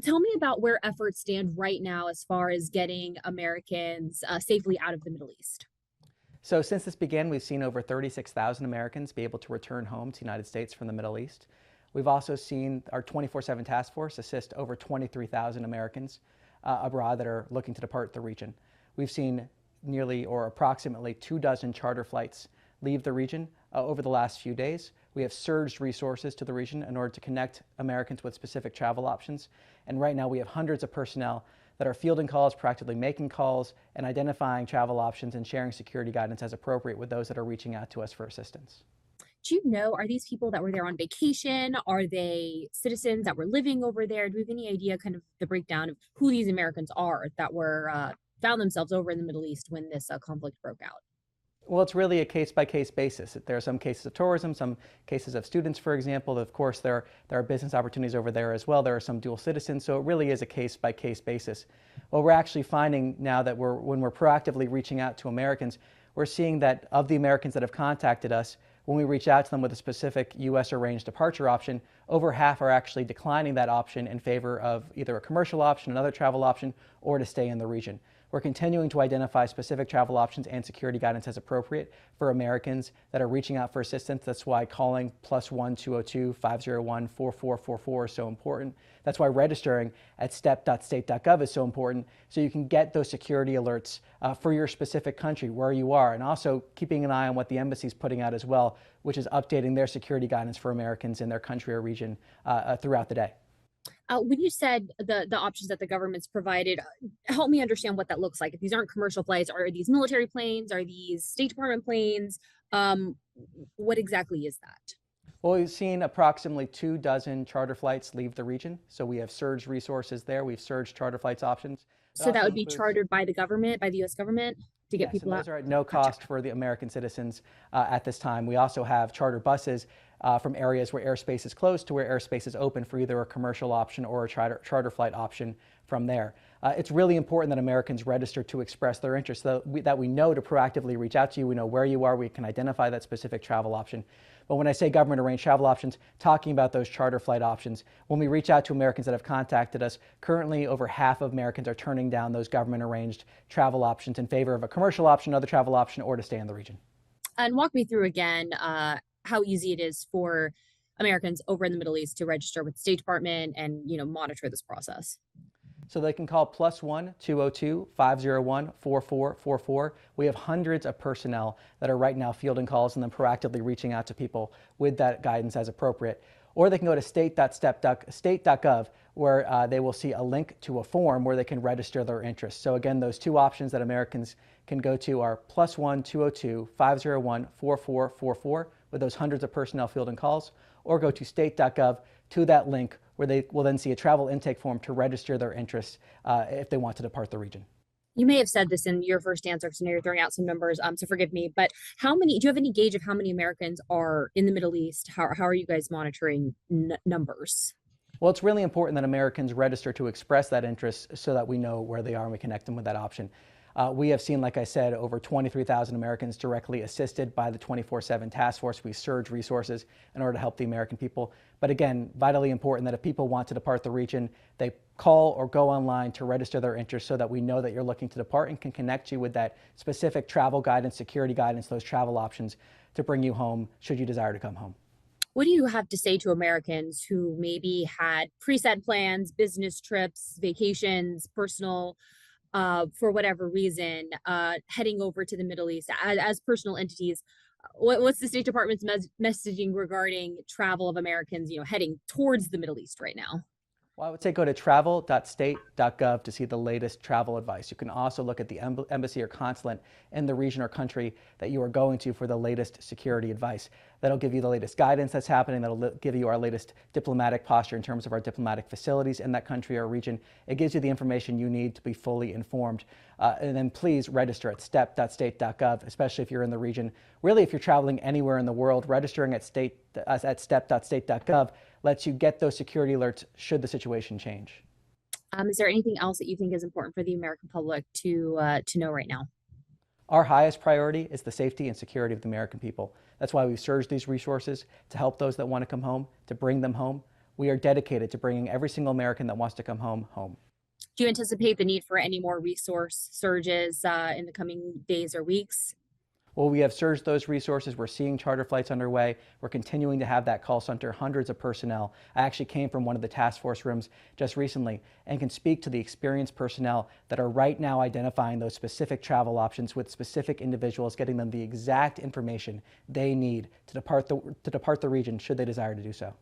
Tell me about where efforts stand right now as far as getting Americans safely out of the Middle East. So since this began, we've seen over 36,000 Americans be able to return home to the United States from the Middle East. We've also seen our 24/7 task force assist over 23,000 Americans abroad that are looking to depart the region. We've seen nearly or approximately 24 charter flights leave the region over the last few days. We have surged resources to the region in order to connect Americans with specific travel options. And right now we have hundreds of personnel that are fielding calls, proactively making calls, and identifying travel options and sharing security guidance as appropriate with those that are reaching out to us for assistance. Do you know, are these people that were there on vacation? Are they citizens that were living over there? Do we have any idea kind of the breakdown of who these Americans are that were found themselves over in the Middle East when this conflict broke out? Well, it's really a case-by-case basis. There are some cases of tourism, some cases of students, for example. Of course, there are business opportunities over there as well. There are some dual citizens, so it really is a case-by-case basis. What we're actually finding now that when we're proactively reaching out to Americans, we're seeing that of the Americans that have contacted us, when we reach out to them with a specific U.S. arranged departure option, over half are actually declining that option in favor of either a commercial option, another travel option, or to stay in the region. We're continuing to identify specific travel options and security guidance as appropriate for Americans that are reaching out for assistance. That's why calling +1 202 501 4444 is so important. That's why registering at step.state.gov is so important, so you can get those security alerts for your specific country, where you are, and also keeping an eye on what the embassy is putting out as well, which is updating their security guidance for Americans in their country or region throughout the day. When you said the options that the government's provided, help me understand what that looks like. If these aren't commercial flights, are these military planes? Are these State Department planes? Um, what exactly is that? Well, we've seen approximately 24 charter flights leave the region, so we have surged resources there. We've surged charter flights options. It So that also would be includes, chartered by the government, by the U.S. government, to get yes, and people out. those are at no Gotcha. cost for the American citizens at this time. We also have charter buses from areas where airspace is closed to where airspace is open for either a commercial option or a charter flight option from there. It's really important that Americans register to express their interest, so that we know to proactively reach out to you. We know where you are. We can identify that specific travel option. But when I say government arranged travel options, talking about those charter flight options, when we reach out to Americans that have contacted us, currently over half of Americans are turning down those government arranged travel options in favor of a commercial option, another travel option, or to stay in the region. And walk me through again how easy it is for Americans over in the Middle East to register with the State Department and monitor this process. So they can call +1 202 501 4444. We have hundreds of personnel that are right now fielding calls and then proactively reaching out to people with that guidance as appropriate. Or they can go to state.gov, where they will see a link to a form where they can register their interest. So again, those two options that Americans can go to are +1 202 501 4444 with those hundreds of personnel fielding calls, or go to state.gov to that link where they will then see a travel intake form to register their interest if they want to depart the region. You may have said this in your first answer, because I know you're throwing out some numbers, so forgive me. But how many? Do you have any gauge of how many Americans are in the Middle East? How are you guys monitoring numbers? Well, it's really important that Americans register to express that interest so that we know where they are and we connect them with that option. We have seen, like I said, over 23,000 Americans directly assisted by the 24/7 task force. We surge resources in order to help the American people. But again, vitally important that if people want to depart the region, they call or go online to register their interest so that we know that you're looking to depart and can connect you with that specific travel guidance, security guidance, those travel options to bring you home should you desire to come home. What do you have to say to Americans who maybe had preset plans, business trips, vacations, personal, for whatever reason, heading over to the Middle East as personal entities? What's the State Department's messaging regarding travel of Americans, heading towards the Middle East right now? Well, I would say go to travel.state.gov to see the latest travel advice. You can also look at the embassy or consulate in the region or country that you are going to for the latest security advice. That'll give you the latest guidance that's happening. That'll give you our latest diplomatic posture in terms of our diplomatic facilities in that country or region. It gives you the information you need to be fully informed. And then please register at step.state.gov, especially if you're in the region. Really, if you're traveling anywhere in the world, registering at step.state.gov lets you get those security alerts should the situation change. Is there anything else that you think is important for the American public to know right now? Our highest priority is the safety and security of the American people. That's why we've surged these resources to help those that want to come home, to bring them home. We are dedicated to bringing every single American that wants to come home, home. Do you anticipate the need for any more resource surges in the coming days or weeks? Well, we have surged those resources. We're seeing charter flights underway. We're continuing to have that call center, hundreds of personnel. I actually came from one of the task force rooms just recently and can speak to the experienced personnel that are right now identifying those specific travel options with specific individuals, getting them the exact information they need to depart the region should they desire to do so.